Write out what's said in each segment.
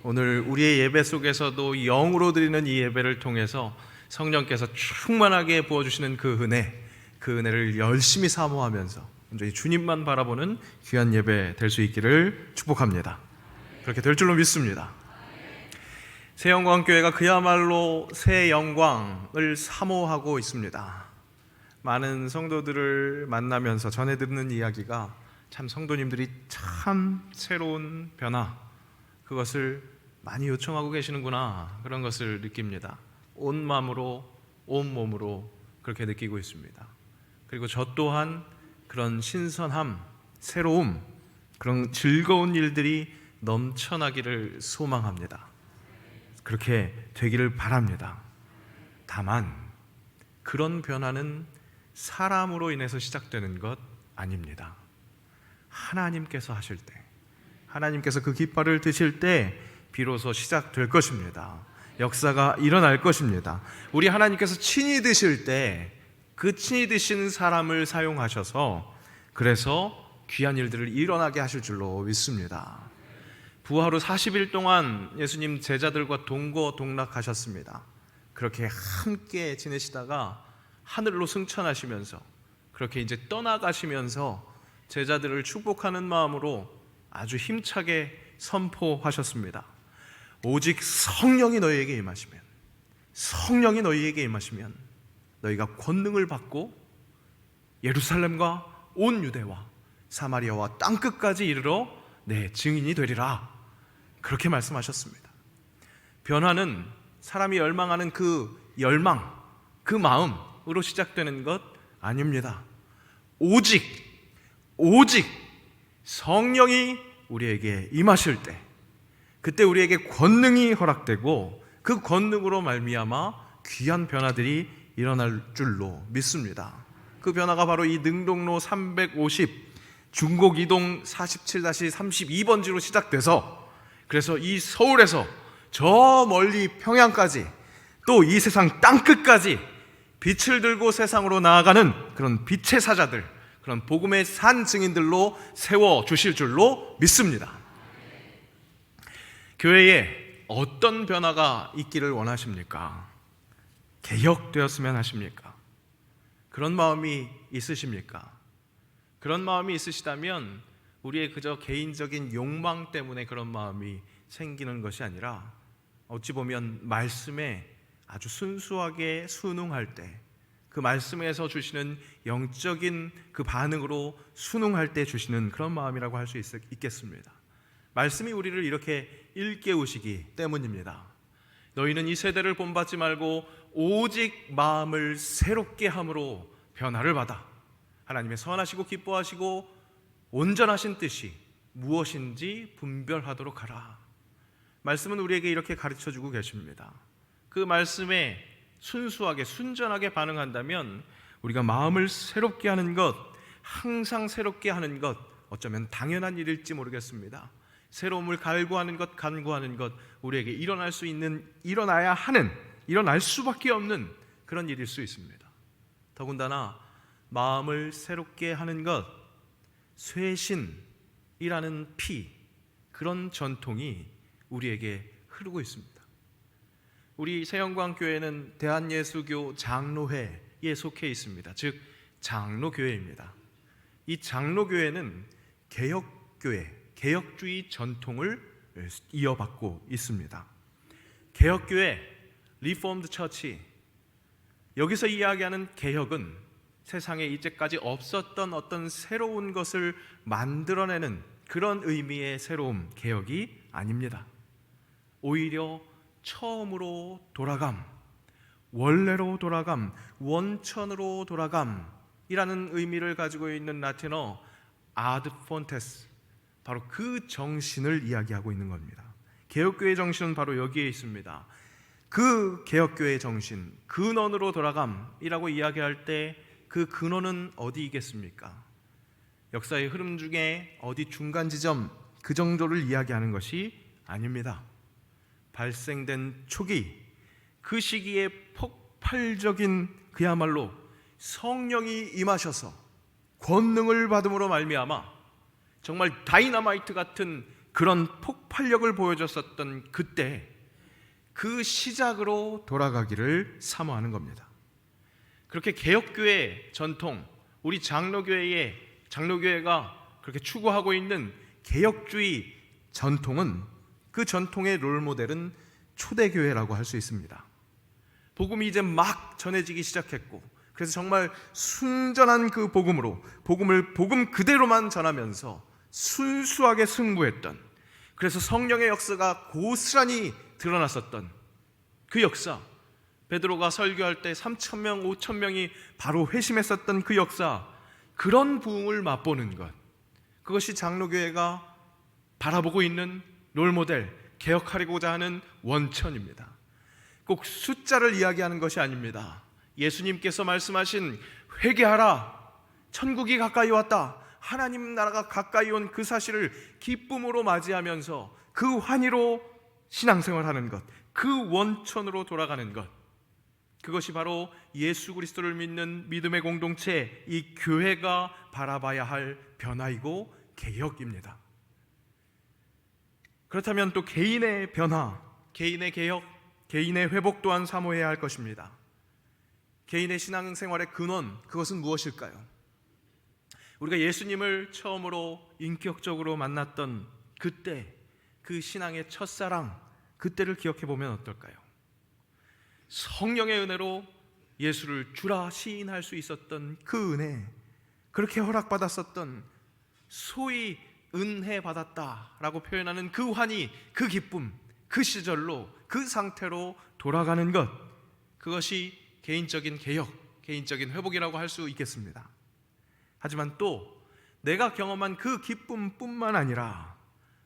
오늘 우리의 예배 속에서도 영으로 드리는 이 예배를 통해서 성령께서 충만하게 부어주시는 그 은혜를 열심히 사모하면서 온전히 주님만 바라보는 귀한 예배 될 수 있기를 축복합니다. 그렇게 될 줄로 믿습니다. 새영광교회가 그야말로 새 영광을 사모하고 있습니다. 많은 성도들을 만나면서 전해 듣는 이야기가 참 성도님들이 참 새로운 변화, 그것을 많이 요청하고 계시는구나, 그런 것을 느낍니다. 온 마음으로 온 몸으로 그렇게 느끼고 있습니다. 그리고 저 또한 그런 신선함, 새로움, 그런 즐거운 일들이 넘쳐나기를 소망합니다. 그렇게 되기를 바랍니다. 다만 그런 변화는 사람으로 인해서 시작되는 것 아닙니다. 하나님께서 하실 때, 하나님께서 그 깃발을 드실 때 비로소 시작될 것입니다. 역사가 일어날 것입니다. 우리 하나님께서 친히 드실 때 그 친히 드신 사람을 사용하셔서 그래서 귀한 일들을 일어나게 하실 줄로 믿습니다. 부활 후 40일 동안 예수님 제자들과 동고동락하셨습니다. 그렇게 함께 지내시다가 하늘로 승천하시면서 그렇게 이제 떠나가시면서 제자들을 축복하는 마음으로 아주 힘차게 선포하셨습니다. 오직 성령이 너희에게 임하시면, 성령이 너희에게 임하시면 너희가 권능을 받고 예루살렘과 온 유대와 사마리아와 땅끝까지 이르러 내 증인이 되리라, 그렇게 말씀하셨습니다. 변화는 사람이 열망하는 그 열망, 그 마음으로 시작되는 것 아닙니다. 오직 성령이 우리에게 임하실 때, 그때 우리에게 권능이 허락되고 그 권능으로 말미암아 귀한 변화들이 일어날 줄로 믿습니다. 그 변화가 바로 이 능동로 350 중곡이동 47-32번지로 시작돼서, 그래서 이 서울에서 저 멀리 평양까지, 또 이 세상 땅끝까지 빛을 들고 세상으로 나아가는 그런 빛의 사자들, 그런 복음의 산 증인들로 세워주실 줄로 믿습니다. 교회에 어떤 변화가 있기를 원하십니까? 개혁되었으면 하십니까? 그런 마음이 있으십니까? 그런 마음이 있으시다면 우리의 그저 개인적인 욕망 때문에 그런 마음이 생기는 것이 아니라, 어찌 보면 말씀에 아주 순수하게 순응할 때, 그 말씀에서 주시는 영적인 그 반응으로 순응할 때 주시는 그런 마음이라고 할 수 있겠습니다. 말씀이 우리를 이렇게 일깨우시기 때문입니다. 너희는 이 세대를 본받지 말고 오직 마음을 새롭게 함으로 변화를 받아 하나님의 선하시고 기뻐하시고 온전하신 뜻이 무엇인지 분별하도록 하라. 말씀은 우리에게 이렇게 가르쳐주고 계십니다. 그 말씀에 순수하게 순전하게 반응한다면 우리가 마음을 새롭게 하는 것, 항상 새롭게 하는 것, 어쩌면 당연한 일일지 모르겠습니다. 새로움을 갈구하는 것, 간구하는 것, 우리에게 일어날 수 있는, 일어나야 하는, 일어날 수밖에 없는 그런 일일 수 있습니다. 더군다나 마음을 새롭게 하는 것, 쇄신이라는 피, 그런 전통이 우리에게 흐르고 있습니다. 우리 새영광교회는 대한예수교 장로회에 속해 있습니다. 즉 장로교회입니다. 이 장로교회는 개혁교회, 개혁주의 전통을 이어받고 있습니다. 개혁교회, 리포엄드 처치, 여기서 이야기하는 개혁은 세상에 이제까지 없었던 어떤 새로운 것을 만들어내는 그런 의미의 새로움, 개혁이 아닙니다. 오히려 처음으로 돌아감, 원래로 돌아감, 원천으로 돌아감이라는 의미를 가지고 있는 라틴어 아드 폰테스, 바로 그 정신을 이야기하고 있는 겁니다. 개혁교회의 정신은 바로 여기에 있습니다. 그 개혁교회의 정신, 근원으로 돌아감이라고 이야기할 때 그 근원은 어디이겠습니까? 역사의 흐름 중에 어디 중간 지점, 그 정도를 이야기하는 것이 아닙니다. 발생된 초기, 그 시기에 폭발적인 그야말로 성령이 임하셔서 권능을 받음으로 말미암아 정말 다이너마이트 같은 그런 폭발력을 보여줬었던 그때 그 시작으로 돌아가기를 사모하는 겁니다. 그렇게 개혁교회 전통, 우리 장로교회가 그렇게 추구하고 있는 개혁주의 전통은, 그 전통의 롤모델은 초대교회라고 할 수 있습니다. 복음이 이제 막 전해지기 시작했고, 그래서 정말 순전한 그 복음으로 복음을 복음 그대로만 전하면서 순수하게 승부했던, 그래서 성령의 역사가 고스란히 드러났었던 그 역사, 베드로가 설교할 때 3,000명, 5,000명이 바로 회심했었던 그 역사, 그런 부흥을 맛보는 것, 그것이 장로교회가 바라보고 있는 롤모델, 개혁하려고자 하는 원천입니다. 꼭 숫자를 이야기하는 것이 아닙니다. 예수님께서 말씀하신 회개하라, 천국이 가까이 왔다, 하나님 나라가 가까이 온 그 사실을 기쁨으로 맞이하면서 그 환희로 신앙생활하는 것, 그 원천으로 돌아가는 것, 그것이 바로 예수 그리스도를 믿는 믿음의 공동체, 이 교회가 바라봐야 할 변화이고 개혁입니다. 그렇다면 또 개인의 변화, 개인의 개혁, 개인의 회복 또한 사모해야 할 것입니다. 개인의 신앙생활의 근원, 그것은 무엇일까요? 우리가 예수님을 처음으로 인격적으로 만났던 그때, 그 신앙의 첫사랑, 그때를 기억해 보면 어떨까요? 성령의 은혜로 예수를 주라 시인할 수 있었던 그 은혜, 그렇게 허락받았었던, 소위 은혜 받았다라고 표현하는 그 환희, 그 기쁨, 그 시절로, 그 상태로 돌아가는 것, 그것이 개인적인 개혁, 개인적인 회복이라고 할 수 있겠습니다. 하지만 또 내가 경험한 그 기쁨뿐만 아니라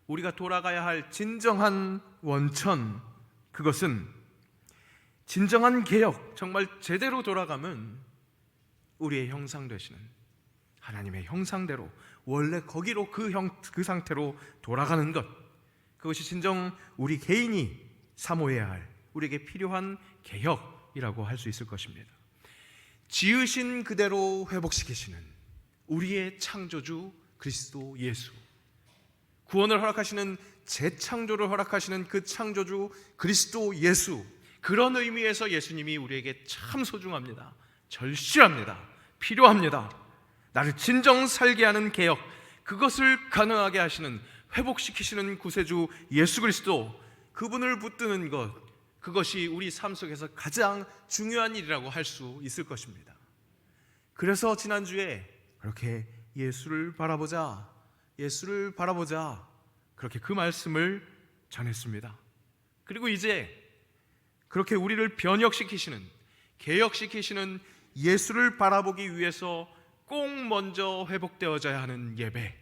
우리가 돌아가야 할 진정한 원천, 그것은 진정한 개혁, 정말 제대로 돌아가면 우리의 형상 되시는 하나님의 형상대로, 원래 거기로 그 상태로 돌아가는 것, 그것이 진정 우리 개인이 사모해야 할, 우리에게 필요한 개혁이라고 할 수 있을 것입니다. 지으신 그대로 회복시키시는 우리의 창조주 그리스도 예수, 구원을 허락하시는, 재창조를 허락하시는 그 창조주 그리스도 예수, 그런 의미에서 예수님이 우리에게 참 소중합니다. 절실합니다. 필요합니다. 나를 진정 살게 하는 개혁, 그것을 가능하게 하시는, 회복시키시는 구세주 예수 그리스도, 그분을 붙드는 것, 그것이 우리 삶 속에서 가장 중요한 일이라고 할 수 있을 것입니다. 그래서 지난주에 그렇게 예수를 바라보자, 예수를 바라보자, 그렇게 그 말씀을 전했습니다. 그리고 이제 그렇게 우리를 변혁시키시는, 개혁시키시는 예수를 바라보기 위해서 꼭 먼저 회복되어져야 하는 예배,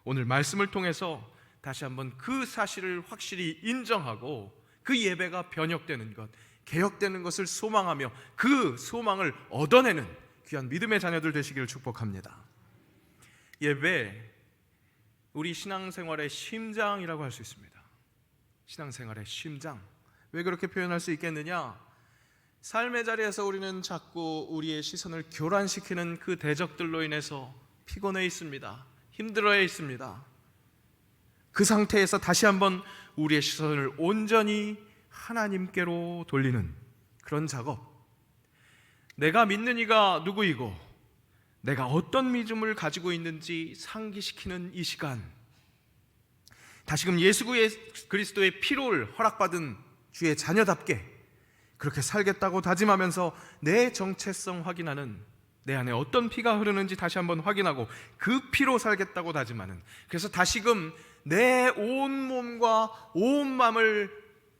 오늘 말씀을 통해서 다시 한번 그 사실을 확실히 인정하고 그 예배가 변혁되는 것, 개혁되는 것을 소망하며 그 소망을 얻어내는 귀한 믿음의 자녀들 되시기를 축복합니다. 예배, 우리 신앙생활의 심장이라고 할 수 있습니다. 신앙생활의 심장. 왜 그렇게 표현할 수 있겠느냐? 삶의 자리에서 우리는 자꾸 우리의 시선을 교란시키는 그 대적들로 인해서 피곤해 있습니다. 힘들어해 있습니다. 그 상태에서 다시 한번 우리의 시선을 온전히 하나님께로 돌리는 그런 작업, 내가 믿는 이가 누구이고 내가 어떤 믿음을 가지고 있는지 상기시키는 이 시간, 다시금 예수 그리스도의 피로를 허락받은 주의 자녀답게 그렇게 살겠다고 다짐하면서 내 정체성 확인하는, 내 안에 어떤 피가 흐르는지 다시 한번 확인하고 그 피로 살겠다고 다짐하는, 그래서 다시금 내 온 몸과 온 마음을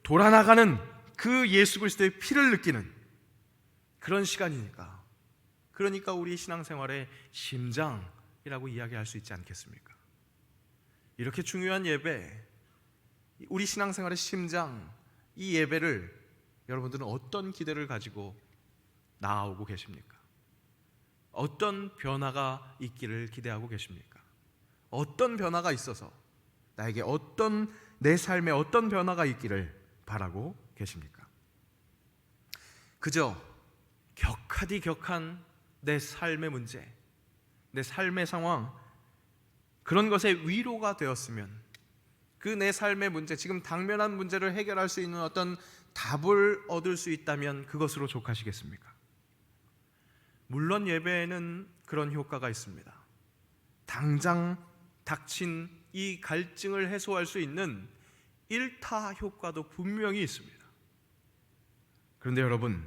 돌아나가는 그 예수 그리스도의 피를 느끼는 그런 시간이니까, 그러니까 우리 신앙생활의 심장이라고 이야기할 수 있지 않겠습니까? 이렇게 중요한 예배, 우리 신앙생활의 심장, 이 예배를 여러분들은 어떤 기대를 가지고 나아오고 계십니까? 어떤 변화가 있기를 기대하고 계십니까? 어떤 변화가 있어서 나에게 내 삶에 어떤 변화가 있기를 바라고 계십니까? 그저 격한 내 삶의 문제, 내 삶의 상황, 그런 것에 위로가 되었으면, 그 내 삶의 문제, 지금 당면한 문제를 해결할 수 있는 어떤 답을 얻을 수 있다면 그것으로 족하시겠습니까? 물론 예배에는 그런 효과가 있습니다. 당장 닥친 이 갈증을 해소할 수 있는 일타 효과도 분명히 있습니다. 그런데 여러분,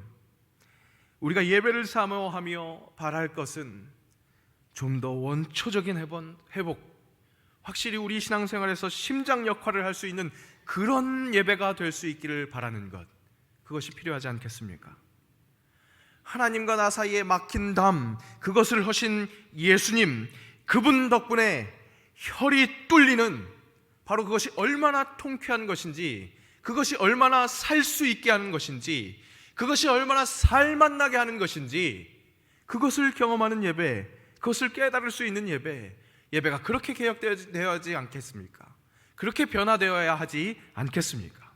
우리가 예배를 사모하며 바랄 것은 좀 더 원초적인 회복, 확실히 우리 신앙생활에서 심장 역할을 할 수 있는 그런 예배가 될 수 있기를 바라는 것, 그것이 필요하지 않겠습니까? 하나님과 나 사이에 막힌 담, 그것을 하신 예수님, 그분 덕분에 혈이 뚫리는, 바로 그것이 얼마나 통쾌한 것인지, 그것이 얼마나 살 수 있게 하는 것인지, 그것이 얼마나 살맛나게 하는 것인지, 그것을 경험하는 예배, 그것을 깨달을 수 있는 예배가 그렇게 개혁되어야지 않겠습니까? 그렇게 변화되어야 하지 않겠습니까?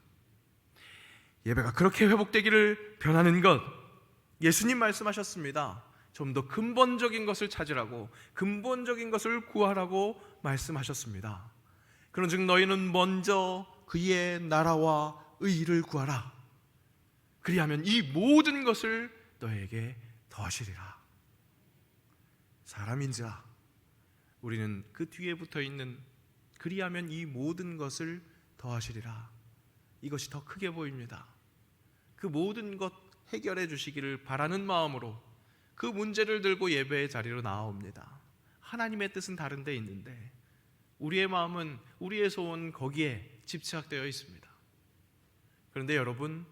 예배가 그렇게 회복되기를 변하는 것, 예수님 말씀하셨습니다. 좀 더 근본적인 것을 찾으라고, 근본적인 것을 구하라고 말씀하셨습니다. 그런즉 너희는 먼저 그의 나라와 의를 구하라. 그리하면 이 모든 것을 너에게 더하시리라. 사람인지라 우리는 그 뒤에 붙어 있는 그리하면 이 모든 것을 더하시리라, 이것이 더 크게 보입니다. 그 모든 것 해결해 주시기를 바라는 마음으로 그 문제를 들고 예배의 자리로 나아옵니다. 하나님의 뜻은 다른 데 있는데 우리의 마음은, 우리의 소원은 거기에 집착되어 있습니다. 그런데 여러분,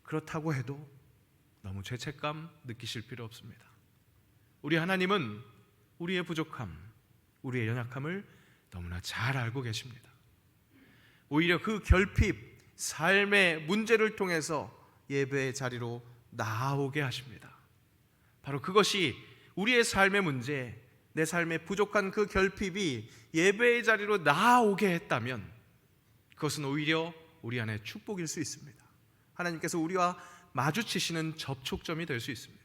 그렇다고 해도 너무 죄책감 느끼실 필요 없습니다. 우리 하나님은 우리의 부족함, 우리의 연약함을 너무나 잘 알고 계십니다. 오히려 그 결핍, 삶의 문제를 통해서 예배의 자리로 나아오게 하십니다. 바로 그것이 우리의 삶의 문제, 내 삶의 부족한 그 결핍이 예배의 자리로 나아오게 했다면 그것은 오히려 우리 안에 축복일 수 있습니다. 하나님께서 우리와 마주치시는 접촉점이 될 수 있습니다.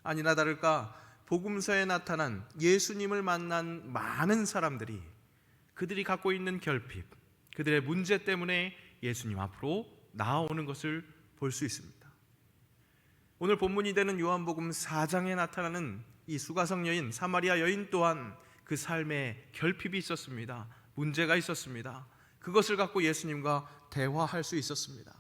아니나 다를까 복음서에 나타난 예수님을 만난 많은 사람들이 그들이 갖고 있는 결핍, 그들의 문제 때문에 예수님 앞으로 나아오는 것을 볼 수 있습니다. 오늘 본문이 되는 요한복음 4장에 나타나는 이 수가성 여인, 사마리아 여인 또한 그 삶에 결핍이 있었습니다. 문제가 있었습니다. 그것을 갖고 예수님과 대화할 수 있었습니다.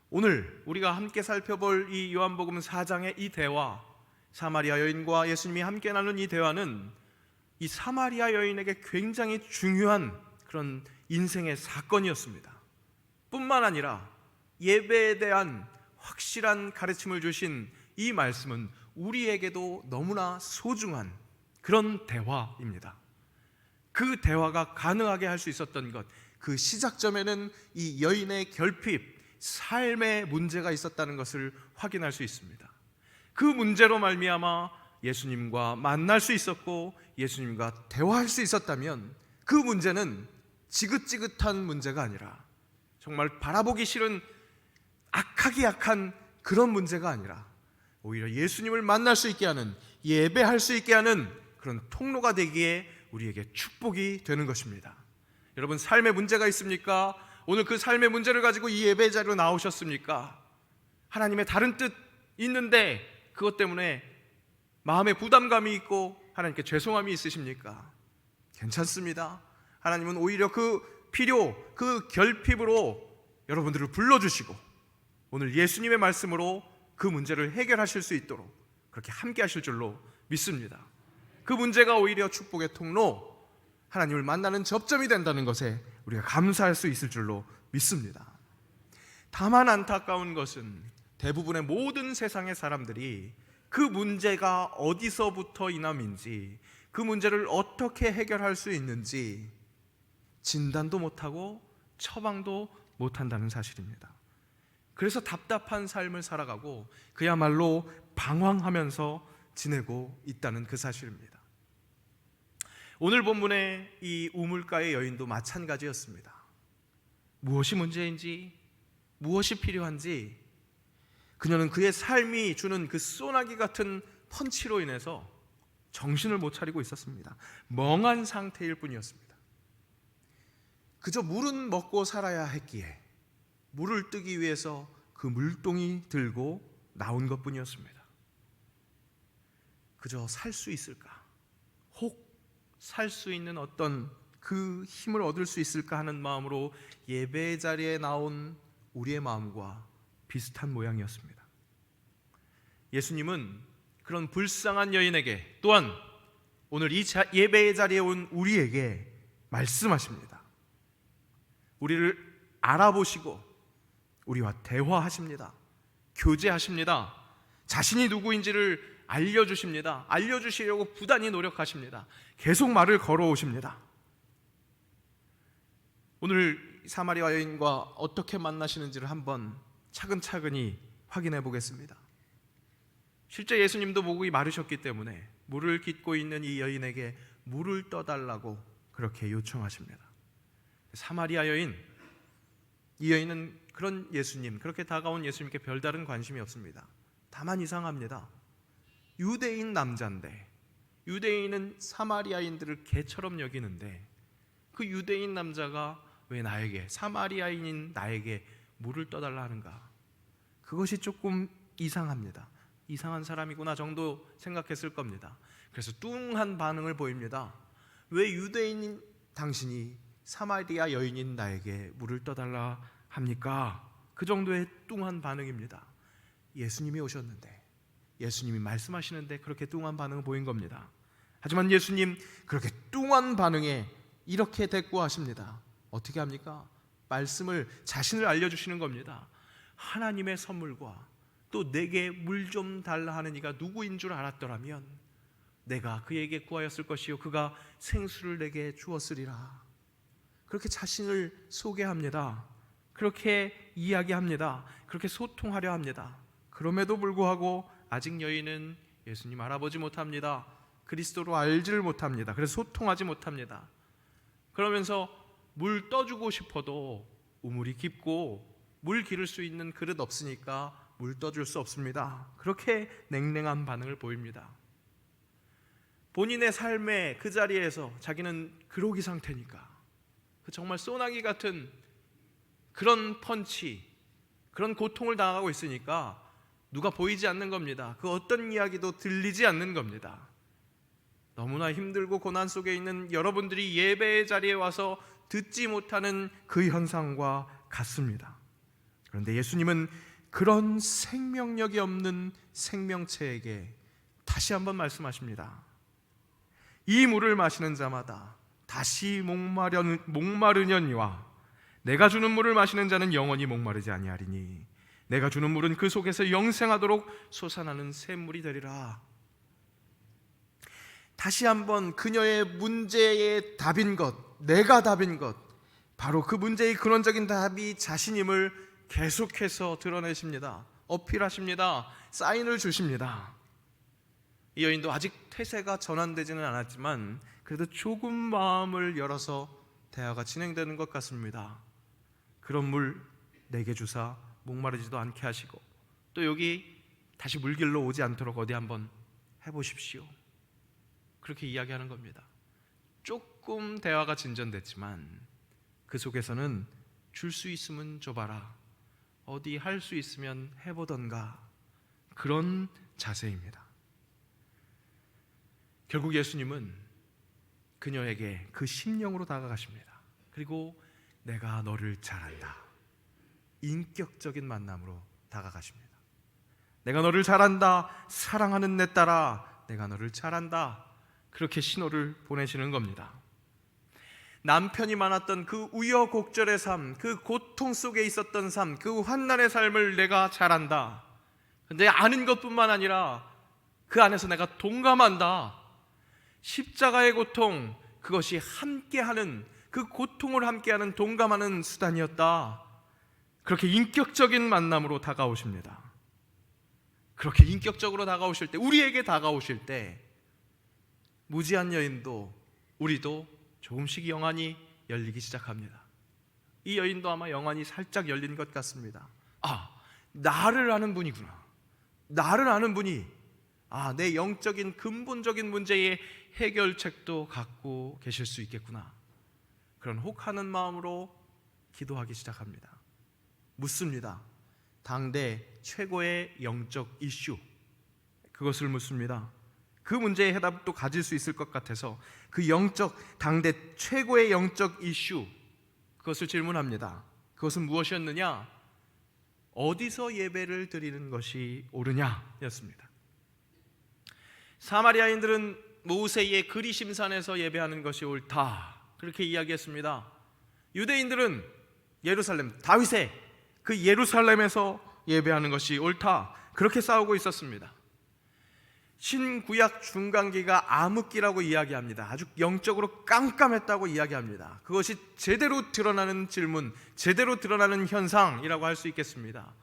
오늘 우리가 함께 살펴볼 이 요한복음 4장의 이 대화, 사마리아 여인과 예수님이 함께 나눈 이 대화는 이 사마리아 여인에게 굉장히 중요한 그런 인생의 사건이었습니다. 뿐만 아니라 예배에 대한 확실한 가르침을 주신 이 말씀은 우리에게도 너무나 소중한 그런 대화입니다. 그 대화가 가능하게 할 수 있었던 것, 그 시작점에는 이 여인의 결핍, 삶의 문제가 있었다는 것을 확인할 수 있습니다. 그 문제로 말미암아 예수님과 만날 수 있었고 예수님과 대화할 수 있었다면 그 문제는 지긋지긋한 문제가 아니라 정말 바라보기 싫은 악하기 약한 그런 문제가 아니라 오히려 예수님을 만날 수 있게 하는, 예배할 수 있게 하는 그런 통로가 되기에 우리에게 축복이 되는 것입니다. 여러분, 삶의 문제가 있습니까? 오늘 그 삶의 문제를 가지고 이 예배 자리로 나오셨습니까? 하나님의 다른 뜻 있는데 그것 때문에 마음에 부담감이 있고 하나님께 죄송함이 있으십니까? 괜찮습니다. 하나님은 오히려 그 필요, 그 결핍으로 여러분들을 불러주시고 오늘 예수님의 말씀으로 그 문제를 해결하실 수 있도록 그렇게 함께 하실 줄로 믿습니다. 그 문제가 오히려 축복의 통로, 하나님을 만나는 접점이 된다는 것에 우리가 감사할 수 있을 줄로 믿습니다. 다만 안타까운 것은 대부분의 모든 세상의 사람들이 그 문제가 어디서부터 이남인지, 그 문제를 어떻게 해결할 수 있는지 진단도 못하고 처방도 못한다는 사실입니다. 그래서 답답한 삶을 살아가고 그야말로 방황하면서 지내고 있다는 그 사실입니다. 오늘 본문의 이 우물가의 여인도 마찬가지였습니다. 무엇이 문제인지, 무엇이 필요한지 그녀는 그의 삶이 주는 그 소나기 같은 펀치로 인해서 정신을 못 차리고 있었습니다. 멍한 상태일 뿐이었습니다. 그저 물은 먹고 살아야 했기에 물을 뜨기 위해서 그 물동이 들고 나온 것뿐이었습니다. 그저 살 수 있을까? 혹 살 수 있는 어떤 그 힘을 얻을 수 있을까 하는 마음으로 예배 자리에 나온 우리의 마음과 비슷한 모양이었습니다. 예수님은 그런 불쌍한 여인에게 또한 오늘 이 예배의 자리에 온 우리에게 말씀하십니다. 우리를 알아보시고 우리와 대화하십니다. 교제하십니다. 자신이 누구인지를 알려주십니다. 알려주시려고 부단히 노력하십니다. 계속 말을 걸어오십니다. 오늘 사마리아 여인과 어떻게 만나시는지를 한번 차근차근히 확인해 보겠습니다. 실제 예수님도 목이 마르셨기 때문에 물을 깃고 있는 이 여인에게 물을 떠달라고 그렇게 요청하십니다. 사마리아 여인, 이 여인은 그런 예수님, 그렇게 다가온 예수님께 별다른 관심이 없습니다. 다만 이상합니다. 유대인 남자인데, 유대인은 사마리아인들을 개처럼 여기는데 그 유대인 남자가 왜 나에게, 사마리아인인 나에게 물을 떠달라 하는가? 그것이 조금 이상합니다. 이상한 사람이구나 정도 생각했을 겁니다. 그래서 뚱한 반응을 보입니다. 왜 유대인인 당신이 사마리아 여인인 나에게 물을 떠달라 합니까? 그 정도의 뚱한 반응입니다. 예수님이 오셨는데, 예수님이 말씀하시는데 그렇게 뚱한 반응을 보인 겁니다. 하지만 예수님 그렇게 뚱한 반응에 이렇게 대꾸하십니다. 어떻게 합니까? 말씀을, 자신을 알려주시는 겁니다. 하나님의 선물과 또 내게 물 좀 달라 하는 이가 누구인 줄 알았더라면 내가 그에게 구하였을 것이요 그가 생수를 내게 주었으리라. 그렇게 자신을 소개합니다. 그렇게 이야기합니다. 그렇게 소통하려 합니다. 그럼에도 불구하고 아직 여인은 예수님 알아보지 못합니다. 그리스도로 알지를 못합니다. 그래서 소통하지 못합니다. 그러면서 물 떠주고 싶어도 우물이 깊고 물 기를 수 있는 그릇 없으니까 물 떠줄 수 없습니다. 그렇게 냉랭한 반응을 보입니다. 본인의 삶의 그 자리에서 자기는 그러기 상태니까, 정말 소나기 같은 그런 펀치, 그런 고통을 당하고 있으니까 누가 보이지 않는 겁니다. 그 어떤 이야기도 들리지 않는 겁니다. 너무나 힘들고 고난 속에 있는 여러분들이 예배의 자리에 와서 듣지 못하는 그 현상과 같습니다. 그런데 예수님은 그런 생명력이 없는 생명체에게 다시 한번 말씀하십니다. 이 물을 마시는 자마다 다시 목마르려니와 내가 주는 물을 마시는 자는 영원히 목마르지 아니하리니 내가 주는 물은 그 속에서 영생하도록 솟아나는 샘물이 되리라. 다시 한번 그녀의 문제의 답인 것, 내가 답인 것, 바로 그 문제의 근원적인 답이 자신임을 계속해서 드러내십니다. 어필하십니다. 사인을 주십니다. 이 여인도 아직 태세가 전환되지는 않았지만 그래도 조금 마음을 열어서 대화가 진행되는 것 같습니다. 그런 물 내게 주사 목마르지도 않게 하시고 또 여기 다시 물길로 오지 않도록 어디 한번 해보십시오. 그렇게 이야기하는 겁니다. 조금 대화가 진전됐지만 그 속에서는 줄 수 있으면 줘봐라, 어디 할 수 있으면 해보던가, 그런 자세입니다. 결국 예수님은 그녀에게 그 심령으로 다가가십니다. 그리고 내가 너를 잘 안다, 인격적인 만남으로 다가가십니다. 내가 너를 잘 안다, 사랑하는 내 딸아, 내가 너를 잘 안다, 그렇게 신호를 보내시는 겁니다. 남편이 많았던 그 우여곡절의 삶, 그 고통 속에 있었던 삶, 그 환난의 삶을 내가 잘 안다. 근데 아는 것뿐만 아니라 그 안에서 내가 동감한다. 십자가의 고통, 그것이 함께하는, 그 고통을 함께하는, 동감하는 수단이었다. 그렇게 인격적인 만남으로 다가오십니다. 그렇게 인격적으로 다가오실 때, 우리에게 다가오실 때 무지한 여인도, 우리도 조금씩 영안이 열리기 시작합니다. 이 여인도 아마 영안이 살짝 열린 것 같습니다. 아, 나를 아는 분이구나. 나를 아는 분이 내 영적인 근본적인 문제의 해결책도 갖고 계실 수 있겠구나. 그런 혹하는 마음으로 기도하기 시작합니다. 묻습니다. 당대 최고의 영적 이슈, 그것을 묻습니다. 그 문제의 해답도 가질 수 있을 것 같아서 그 당대 최고의 영적 이슈, 그것을 질문합니다. 그것은 무엇이었느냐? 어디서 예배를 드리는 것이 옳으냐였습니다. 사마리아인들은 모세의 그리심산에서 예배하는 것이 옳다, 그렇게 이야기했습니다. 유대인들은 예루살렘, 다윗의 그 예루살렘에서 예배하는 것이 옳다, 그렇게 싸우고 있었습니다. 신구약 중간기가 암흑기라고 이야기합니다. 아주 영적으로 깜깜했다고 이야기합니다. 그것이 제대로 드러나는 질문, 제대로 드러나는 현상이라고 할 수 있겠습니다.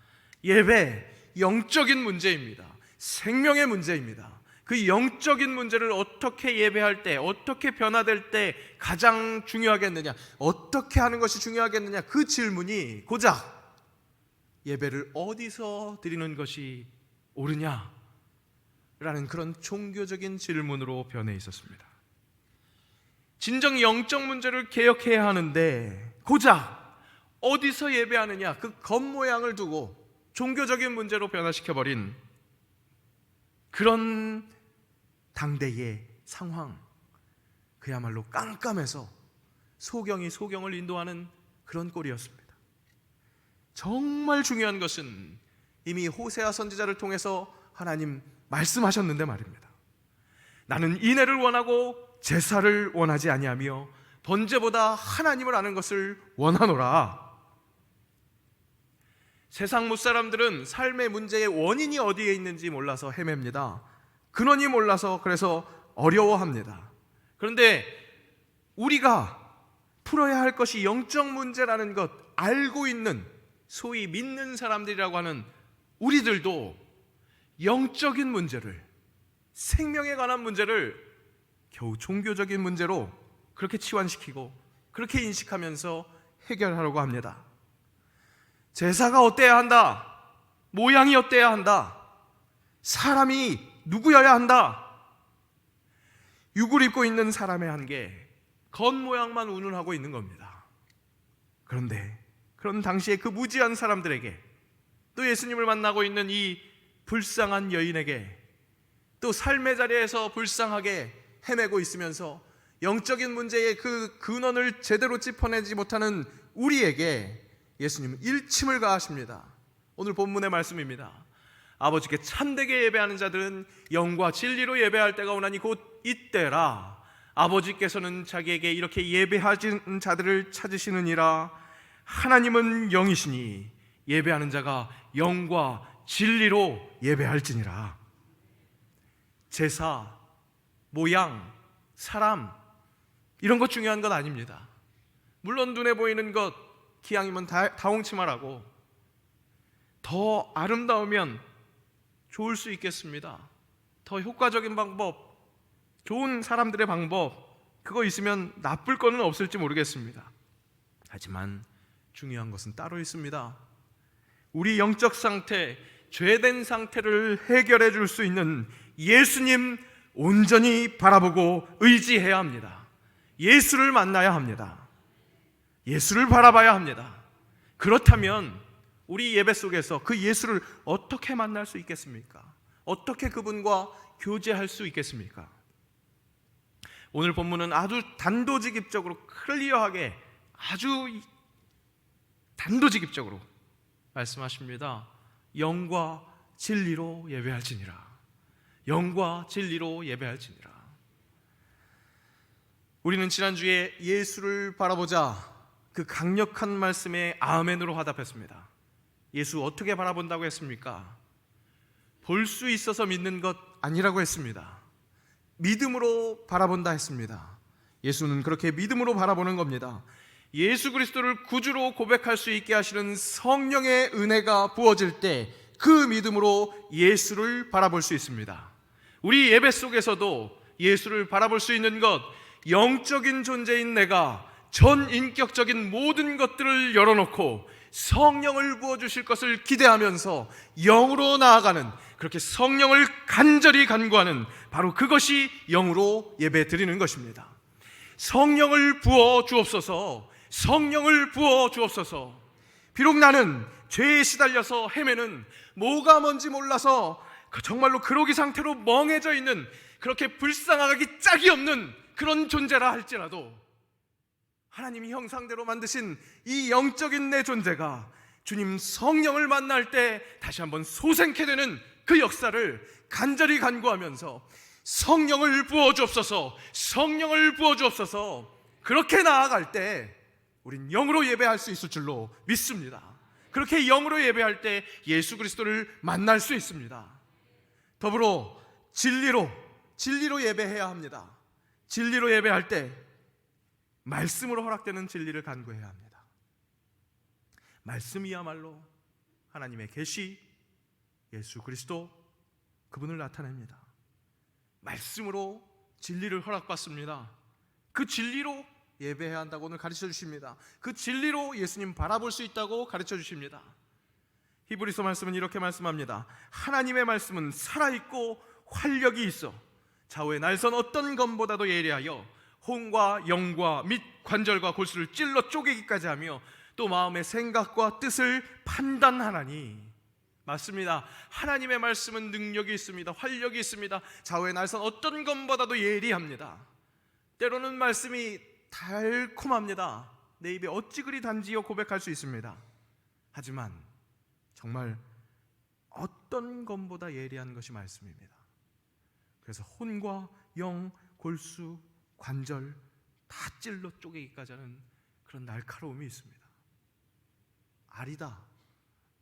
예배, 영적인 문제입니다. 생명의 문제입니다. 그 영적인 문제를 어떻게 예배할 때, 어떻게 변화될 때 가장 중요하겠느냐, 어떻게 하는 것이 중요하겠느냐, 그 질문이 고작 예배를 어디서 드리는 것이 옳으냐 라는 그런 종교적인 질문으로 변해 있었습니다. 진정 영적 문제를 개혁해야 하는데 고작 어디서 예배하느냐, 그 겉모양을 두고 종교적인 문제로 변화시켜버린 그런 당대의 상황, 그야말로 깜깜해서 소경이 소경을 인도하는 그런 꼴이었습니다. 정말 중요한 것은 이미 호세아 선지자를 통해서 하나님 말씀하셨는데 말입니다. 나는 인애를 원하고 제사를 원하지 아니하며 번제보다 하나님을 아는 것을 원하노라. 세상 무사람들은 삶의 문제의 원인이 어디에 있는지 몰라서 헤맵니다. 근원이 몰라서 그래서 어려워합니다. 그런데 우리가 풀어야 할 것이 영적 문제라는 것 알고 있는 소위 믿는 사람들이라고 하는 우리들도 영적인 문제를, 생명에 관한 문제를 겨우 종교적인 문제로 그렇게 치환시키고 그렇게 인식하면서 해결하려고 합니다. 제사가 어때야 한다, 모양이 어때야 한다, 사람이 누구여야 한다, 육을 입고 있는 사람의 한계, 겉모양만 운운하고 있는 겁니다. 그런데 그런 당시에 그 무지한 사람들에게, 또 예수님을 만나고 있는 이 불쌍한 여인에게, 또 삶의 자리에서 불쌍하게 헤매고 있으면서 영적인 문제의 그 근원을 제대로 짚어내지 못하는 우리에게 예수님은 일침을 가하십니다. 오늘 본문의 말씀입니다. 아버지께 참되게 예배하는 자들은 영과 진리로 예배할 때가 오나니 곧 이때라. 아버지께서는 자기에게 이렇게 예배하는 자들을 찾으시느니라. 하나님은 영이시니 예배하는 자가 영과 진리로 예배할지니라. 제사, 모양, 사람, 이런 것 중요한 건 아닙니다. 물론 눈에 보이는 것 기왕이면 다홍치마라고 더 아름다우면 좋을 수 있겠습니다. 더 효과적인 방법, 좋은 사람들의 방법, 그거 있으면 나쁠 거는 없을지 모르겠습니다. 하지만 중요한 것은 따로 있습니다. 우리 영적 상태, 죄된 상태를 해결해 줄 수 있는 예수님 온전히 바라보고 의지해야 합니다. 예수를 만나야 합니다. 예수를 바라봐야 합니다. 그렇다면 우리 예배 속에서 그 예수를 어떻게 만날 수 있겠습니까? 어떻게 그분과 교제할 수 있겠습니까? 오늘 본문은 아주 단도직입적으로 클리어하게, 아주 단도직입적으로 말씀하십니다. 영과 진리로 예배할지니라. 영과 진리로 예배할지니라. 우리는 지난주에 예수를 바라보자, 그 강력한 말씀에 아멘으로 화답했습니다. 예수 어떻게 바라본다고 했습니까? 볼 수 있어서 믿는 것 아니라고 했습니다. 믿음으로 바라본다 했습니다. 예수는 그렇게 믿음으로 바라보는 겁니다. 예수 그리스도를 구주로 고백할 수 있게 하시는 성령의 은혜가 부어질 때 그 믿음으로 예수를 바라볼 수 있습니다. 우리 예배 속에서도 예수를 바라볼 수 있는 것, 영적인 존재인 내가 전인격적인 모든 것들을 열어놓고 성령을 부어주실 것을 기대하면서 영으로 나아가는, 그렇게 성령을 간절히 간구하는, 바로 그것이 영으로 예배 드리는 것입니다. 성령을 부어 주옵소서. 성령을 부어 주옵소서. 비록 나는 죄에 시달려서 헤매는, 뭐가 뭔지 몰라서 정말로 그러기 상태로 멍해져 있는, 그렇게 불쌍하기 짝이 없는 그런 존재라 할지라도 하나님이 형상대로 만드신 이 영적인 내 존재가 주님 성령을 만날 때 다시 한번 소생케 되는 그 역사를 간절히 간구하면서 성령을 부어주옵소서, 성령을 부어주옵소서, 그렇게 나아갈 때 우린 영으로 예배할 수 있을 줄로 믿습니다. 그렇게 영으로 예배할 때 예수 그리스도를 만날 수 있습니다. 더불어 진리로 예배해야 합니다. 진리로 예배할 때 말씀으로 허락되는 진리를 간구해야 합니다. 말씀이야말로 하나님의 계시, 예수 그리스도, 그분을 나타냅니다. 말씀으로 진리를 허락받습니다. 그 진리로 예배해야 한다고 오늘 가르쳐 주십니다. 그 진리로 예수님 바라볼 수 있다고 가르쳐 주십니다. 히브리서 말씀은 이렇게 말씀합니다. 하나님의 말씀은 살아있고 활력이 있어 좌우의 날선 어떤 검보다도 예리하여 혼과 영과 및 관절과 골수를 찔러 쪼개기까지 하며 또 마음의 생각과 뜻을 판단하나니. 맞습니다. 하나님의 말씀은 능력이 있습니다. 활력이 있습니다. 좌우의 날선 어떤 검보다도 예리합니다. 때로는 말씀이 달콤합니다. 내 입에 어찌 그리 단지요 고백할 수 있습니다. 하지만 정말 어떤 검보다 예리한 것이 말씀입니다. 그래서 혼과 영, 골수, 관절 다 찔러 쪼개기까지 하는 그런 날카로움이 있습니다. 아리다,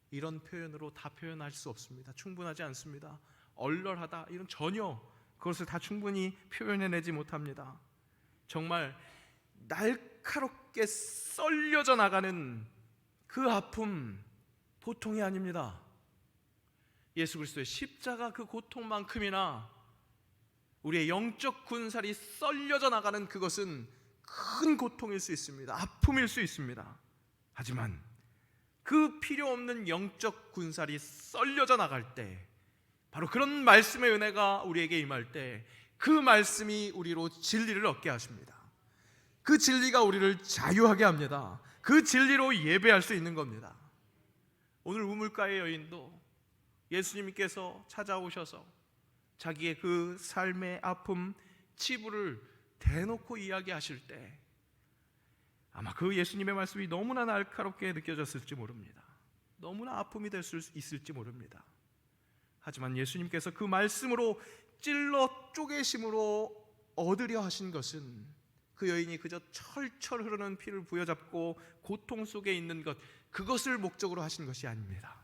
이런 표현으로 다 표현할 수 없습니다. 충분하지 않습니다. 얼얼하다, 이런 전혀 그것을 다 충분히 표현해내지 못합니다. 정말 날카롭게 썰려져 나가는 그 아픔 보통이 아닙니다. 예수 그리스도의 십자가 그 고통만큼이나 우리의 영적 군살이 썰려져 나가는 그것은 큰 고통일 수 있습니다. 아픔일 수 있습니다. 하지만 그 필요 없는 영적 군살이 썰려져 나갈 때, 바로 그런 말씀의 은혜가 우리에게 임할 때 그 말씀이 우리로 진리를 얻게 하십니다. 그 진리가 우리를 자유하게 합니다. 그 진리로 예배할 수 있는 겁니다. 오늘 우물가의 여인도 예수님께서 찾아오셔서 자기의 그 삶의 아픔, 치부를 대놓고 이야기하실 때 아마 그 예수님의 말씀이 너무나 날카롭게 느껴졌을지 모릅니다. 너무나 아픔이 될 수 있을지 모릅니다. 하지만 예수님께서 그 말씀으로 찔러 쪼개심으로 얻으려 하신 것은 그 여인이 그저 철철 흐르는 피를 부여잡고 고통 속에 있는 것, 그것을 목적으로 하신 것이 아닙니다.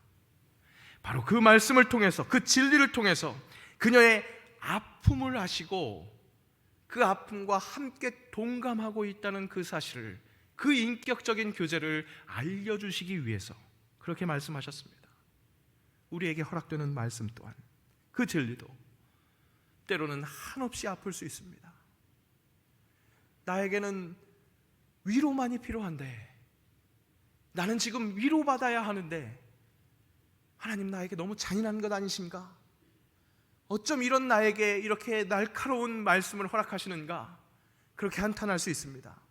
바로 그 말씀을 통해서, 그 진리를 통해서 그녀의 아픔을 아시고 그 아픔과 함께 동감하고 있다는 그 사실을, 그 인격적인 교제를 알려주시기 위해서 그렇게 말씀하셨습니다. 우리에게 허락되는 말씀 또한, 그 진리도 때로는 한없이 아플 수 있습니다. 나에게는 위로만이 필요한데, 나는 지금 위로받아야 하는데 하나님 나에게 너무 잔인한 것 아니신가? 어쩜 이런 나에게 이렇게 날카로운 말씀을 허락하시는가? 그렇게 한탄할 수 있습니다.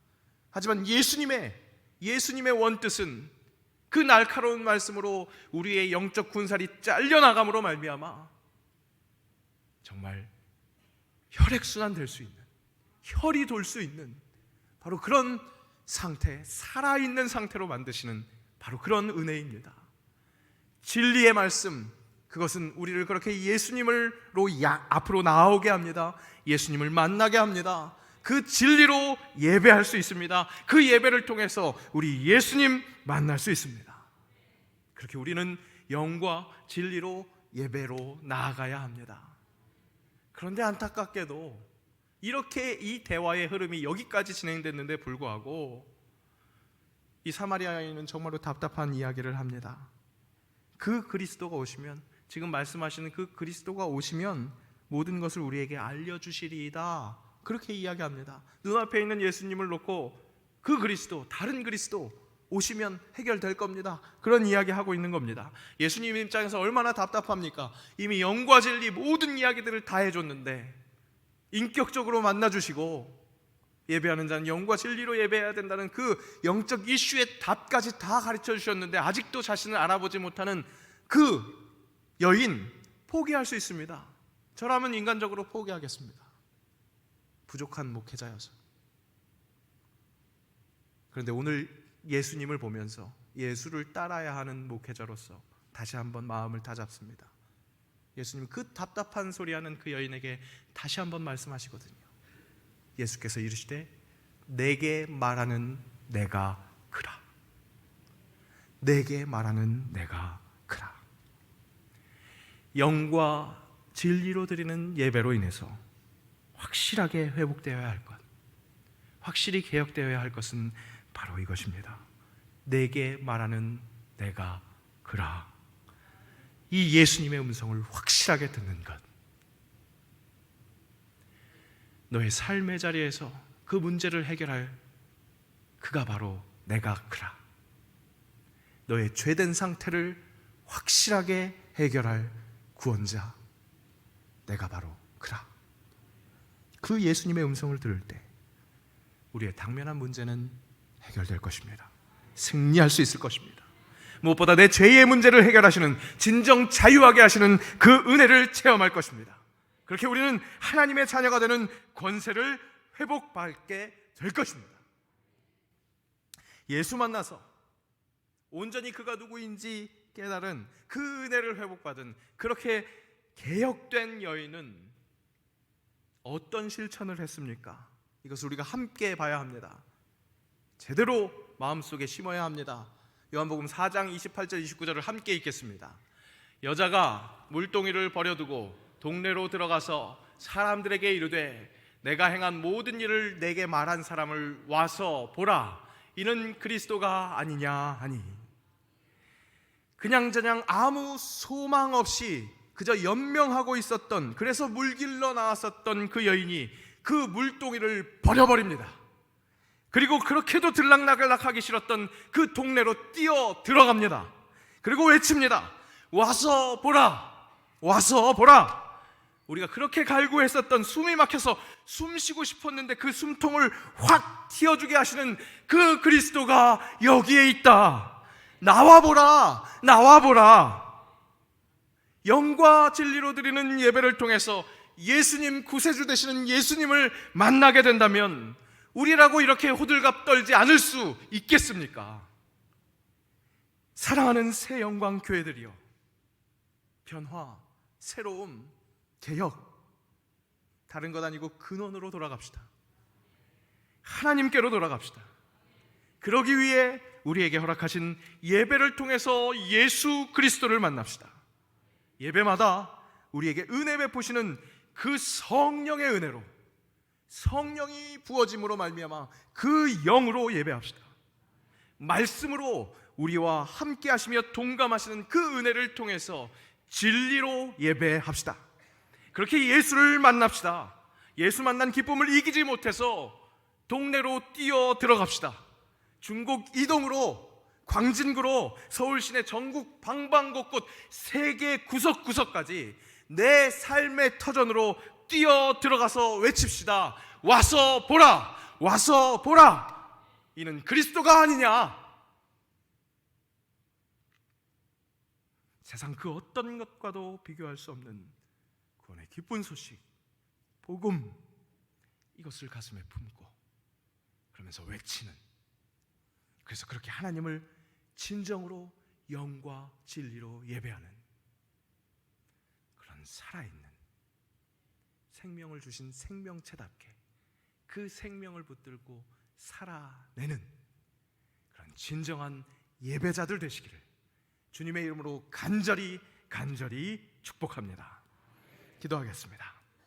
하지만 예수님의 원뜻은 그 날카로운 말씀으로 우리의 영적 군살이 잘려나감으로 말미암아 정말 혈액순환 될 수 있는, 혈이 돌 수 있는 바로 그런 상태, 살아있는 상태로 만드시는 바로 그런 은혜입니다. 진리의 말씀, 그것은 우리를 그렇게 예수님으로 앞으로 나아오게 합니다. 예수님을 만나게 합니다. 그 진리로 예배할 수 있습니다. 그 예배를 통해서 우리 예수님 만날 수 있습니다. 그렇게 우리는 영과 진리로 예배로 나아가야 합니다. 그런데 안타깝게도 이렇게 이 대화의 흐름이 여기까지 진행됐는데 불구하고 이 사마리아 여인은 정말로 답답한 이야기를 합니다. 그 그리스도가 오시면, 지금 말씀하시는 그 그리스도가 오시면 모든 것을 우리에게 알려주시리이다, 그렇게 이야기합니다. 눈앞에 있는 예수님을 놓고 그 그리스도, 다른 그리스도 오시면 해결될 겁니다, 그런 이야기하고 있는 겁니다. 예수님 입장에서 얼마나 답답합니까? 이미 영과 진리 모든 이야기들을 다 해줬는데, 인격적으로 만나주시고 예배하는 자는 영과 진리로 예배해야 된다는 그 영적 이슈의 답까지 다 가르쳐 주셨는데 아직도 자신을 알아보지 못하는 그 여인, 포기할 수 있습니다. 저라면 인간적으로 포기하겠습니다. 부족한 목회자여서. 그런데 오늘 예수님을 보면서 예수를 따라야 하는 목회자로서 다시 한번 마음을 다잡습니다. 예수님 그 답답한 소리하는 그 여인에게 다시 한번 말씀하시거든요. 예수께서 이르시되 내게 말하는 내가 그라. 내게 말하는 내가 그라. 영과 진리로 드리는 예배로 인해서 확실하게 회복되어야 할 것, 확실히 개혁되어야 할 것은 바로 이것입니다. 내게 말하는 내가 그라. 이 예수님의 음성을 확실하게 듣는 것. 너의 삶의 자리에서 그 문제를 해결할 그가 바로 내가 그라. 너의 죄된 상태를 확실하게 해결할 구원자, 내가 바로 그라. 그 예수님의 음성을 들을 때 우리의 당면한 문제는 해결될 것입니다. 승리할 수 있을 것입니다. 무엇보다 내 죄의 문제를 해결하시는, 진정 자유하게 하시는 그 은혜를 체험할 것입니다. 그렇게 우리는 하나님의 자녀가 되는 권세를 회복받게 될 것입니다. 예수 만나서 온전히 그가 누구인지 깨달은 그 은혜를 회복받은 그렇게 개혁된 여인은 어떤 실천을 했습니까? 이것을 우리가 함께 봐야 합니다. 제대로 마음속에 심어야 합니다. 요한복음 4장 28절 29절을 함께 읽겠습니다. 여자가 물동이를 버려두고 동네로 들어가서 사람들에게 이르되 내가 행한 모든 일을 내게 말한 사람을 와서 보라. 이는 그리스도가 아니냐 하니, 그냥저냥 아무 소망 없이 그저 연명하고 있었던, 그래서 물길러 나왔었던 그 여인이 그 물동이를 버려버립니다. 그리고 그렇게도 들락날락하기 싫었던 그 동네로 뛰어 들어갑니다. 그리고 외칩니다. 와서 보라, 와서 보라. 우리가 그렇게 갈구했었던, 숨이 막혀서 숨 쉬고 싶었는데 그 숨통을 확 틔워주게 하시는 그 그리스도가 여기에 있다. 나와보라, 나와보라. 영과 진리로 드리는 예배를 통해서 예수님, 구세주 되시는 예수님을 만나게 된다면 우리라고 이렇게 호들갑 떨지 않을 수 있겠습니까? 사랑하는 새 영광 교회들이여, 변화, 새로움, 개혁, 다른 것 아니고 근원으로 돌아갑시다. 하나님께로 돌아갑시다. 그러기 위해 우리에게 허락하신 예배를 통해서 예수 그리스도를 만납시다. 예배마다 우리에게 은혜 베푸시는 그 성령의 은혜로, 성령이 부어짐으로 말미암아 그 영으로 예배합시다. 말씀으로 우리와 함께 하시며 동감하시는 그 은혜를 통해서 진리로 예배합시다. 그렇게 예수를 만납시다. 예수 만난 기쁨을 이기지 못해서 동네로 뛰어 들어갑시다. 중국 이동으로, 광진구로, 서울 시내 전국 방방곳곳 세계 구석구석까지 내 삶의 터전으로 뛰어 들어가서 외칩시다. 와서 보라, 와서 보라. 이는 그리스도가 아니냐. 세상 그 어떤 것과도 비교할 수 없는 구원의 기쁜 소식, 복음, 이것을 가슴에 품고 그러면서 외치는, 그래서 그렇게 하나님을 진정으로 영과 진리로 예배하는 그런 살아있는, 생명을 주신 생명체답게 그 생명을 붙들고 살아내는 그런 진정한 예배자들 되시기를 주님의 이름으로 간절히 축복합니다. 기도하겠습니다.